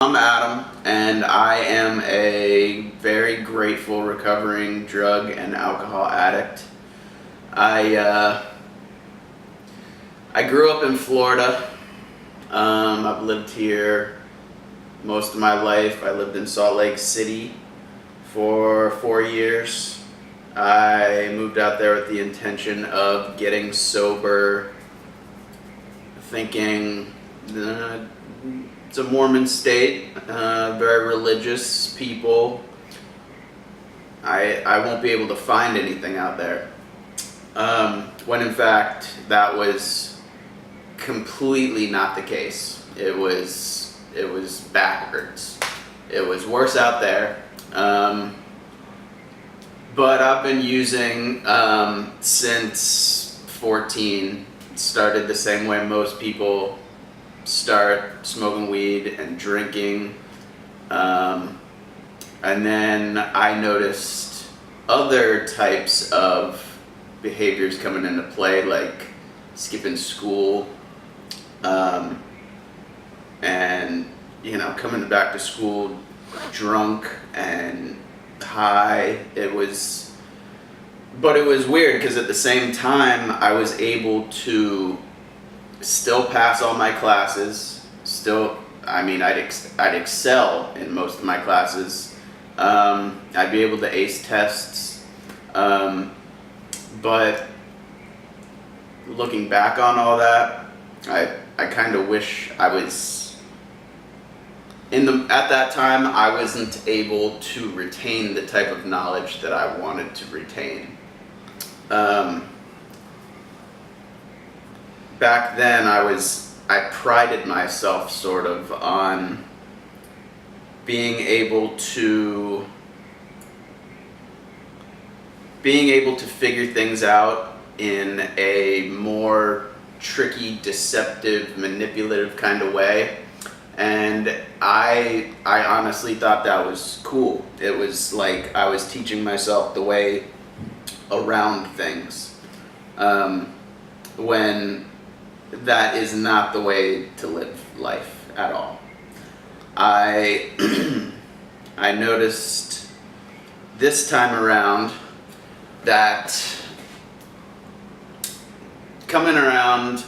I'm Adam, and I am a very grateful recovering drug and alcohol addict. I grew up in Florida. I've lived here most of my life. I lived in Salt Lake City for 4 years. I moved out there with the intention of getting sober, thinking it's a Mormon state, very religious people. I won't be able to find anything out there. When in fact that was completely not the case. It was backwards. It was worse out there. But I've been using since 14. Started the same way most people start, smoking weed and drinking. And then I noticed other types of behaviors coming into play, like skipping school, and coming back to school drunk and high. It was weird because at the same time I was able to still pass all my classes. I'd excel in most of my classes. I'd be able to ace tests. But looking back on all that, I kind of wish I was at that time I wasn't able to retain the type of knowledge that I wanted to retain. Back then I prided myself sort of on being able to figure things out in a more tricky, deceptive, manipulative kind of way. And I honestly thought that was cool. It was like I was teaching myself the way around things, when that is not the way to live life at all. I noticed this time around that coming around,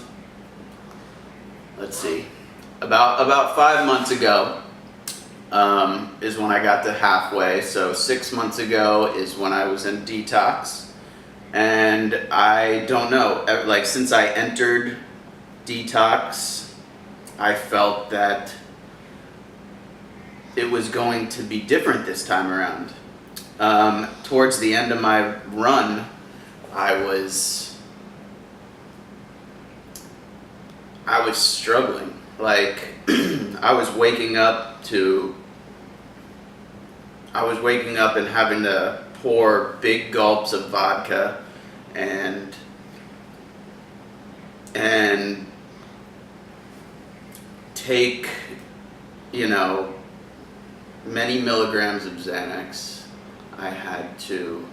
about 5 months ago is when I got to halfway. So 6 months ago is when I was in detox. And I don't know, like since I entered detox, I felt that it was going to be different this time around. Towards the end of my run, I was struggling. Like I was waking up and having to pour big gulps of vodka and take many milligrams of Xanax. I had to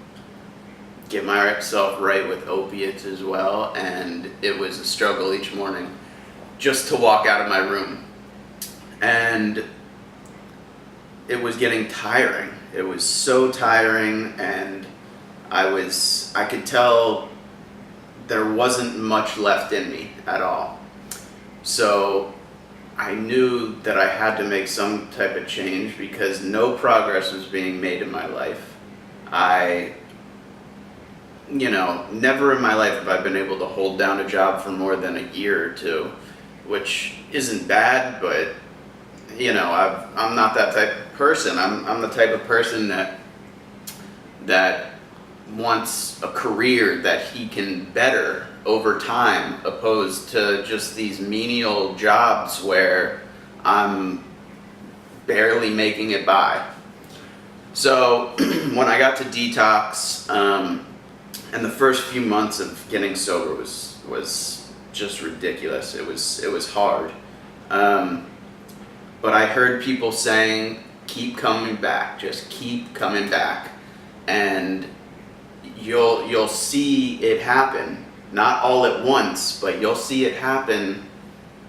get myself right with opiates as well, and it was a struggle each morning just to walk out of my room. And it was getting tiring. It was so tiring, and I could tell there wasn't much left in me at all. So I knew that I had to make some type of change because no progress was being made in my life. Never in my life have I been able to hold down a job for more than a year or two, which isn't bad, but I'm not that type of person. I'm the type of person that wants a career that he can better over time, opposed to just these menial jobs where I'm barely making it by. So when I got to detox, and the first few months of getting sober was just ridiculous. It was hard. But I heard people saying, keep coming back, just keep coming back, and you'll see it happen. Not all at once, but you'll see it happen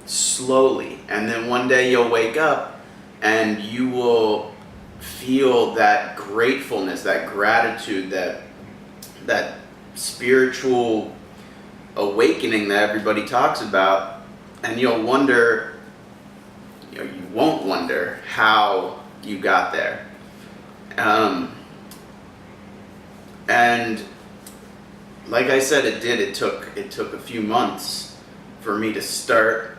slowly. And then one day you'll wake up and you will feel that gratefulness, that gratitude, that spiritual awakening that everybody talks about, and you'll wonder, you won't wonder how you got there. And like I said, it took a few months for me to start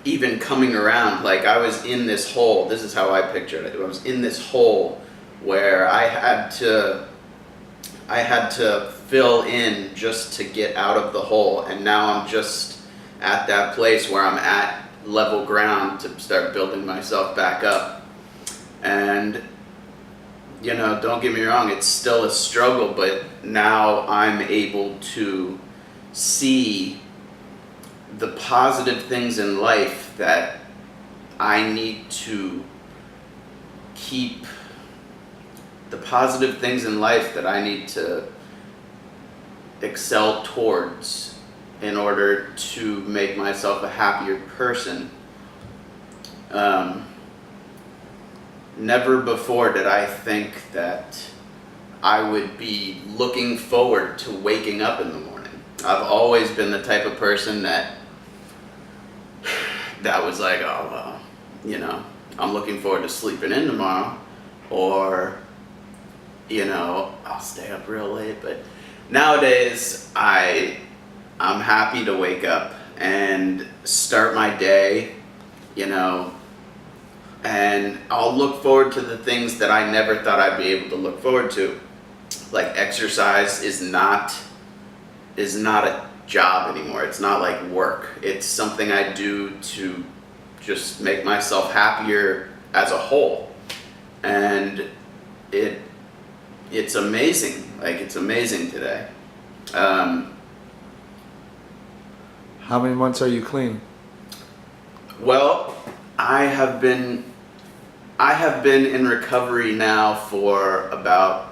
even coming around. Like, I was in this hole. This is how I pictured it. I was in this hole where I had to fill in just to get out of the hole, and now I'm just at that place where I'm at level ground to start building myself back up. And don't get me wrong, it's still a struggle, but now I'm able to see the positive things in life that I need to keep, the positive things in life that I need to excel towards in order to make myself a happier person. Never before did I think that I would be looking forward to waking up in the morning. I've always been the type of person that was like, oh, well, I'm looking forward to sleeping in tomorrow, or, I'll stay up real late. But nowadays, I'm happy to wake up and start my day, and I'll look forward to the things that I never thought I'd be able to look forward to. Like, exercise is not a job anymore. It's not like work. It's something I do to just make myself happier as a whole. And it's amazing. Like, it's amazing today. How many months are you clean? Well, I have been in recovery now for about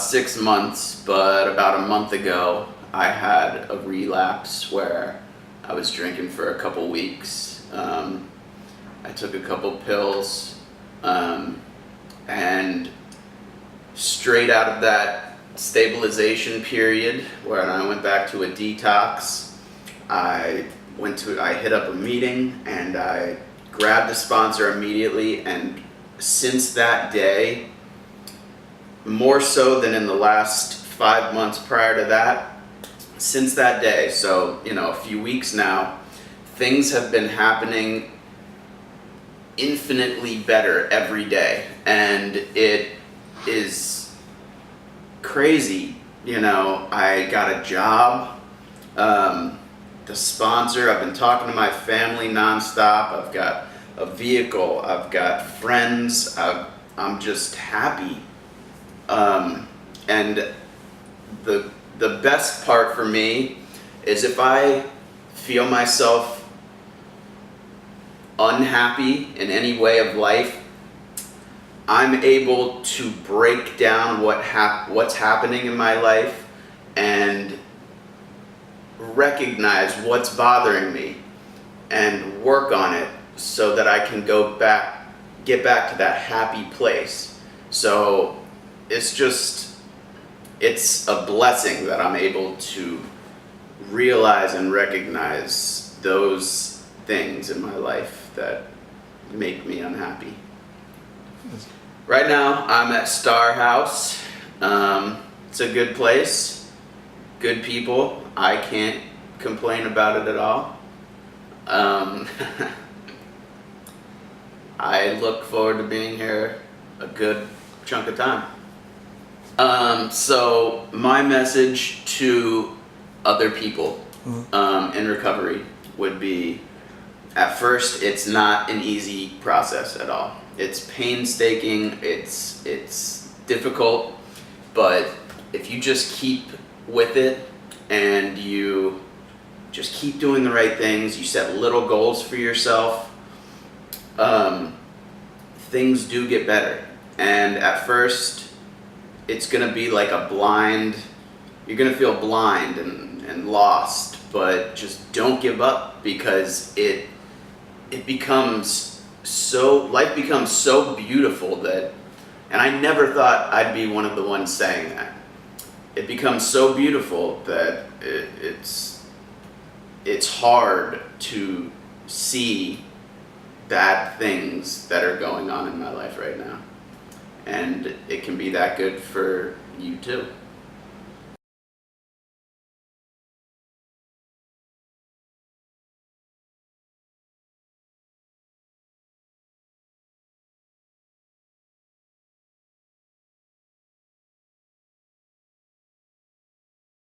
6 months, but about a month ago I had a relapse where I was drinking for a couple weeks. I took a couple pills, and straight out of that stabilization period where I went back to a detox, I hit up a meeting and I grabbed a sponsor immediately, and since that day, more so than in the last 5 months prior to that, since that day, so a few weeks now, things have been happening infinitely better every day, and it is crazy. I got a job, the sponsor, I've been talking to my family nonstop, I've got a vehicle, I've got friends, I'm just happy. And the best part for me is if I feel myself unhappy in any way of life, I'm able to break down what's happening in my life and recognize what's bothering me and work on it so that I can get back to that happy place. So it's a blessing that I'm able to realize and recognize those things in my life that make me unhappy. Right now, I'm at Star House. It's a good place, good people. I can't complain about it at all. I look forward to being here a good chunk of time. So my message to other people in recovery would be, at first, it's not an easy process at all. It's painstaking, it's difficult, but if you just keep with it and you just keep doing the right things, you set little goals for yourself, things do get better. And at first, it's gonna be like you're gonna feel blind and lost, but just don't give up, because it becomes life becomes so beautiful that, and I never thought I'd be one of the ones saying that. It becomes so beautiful that it's hard to see bad things that are going on in my life right now. And it can be that good for you too.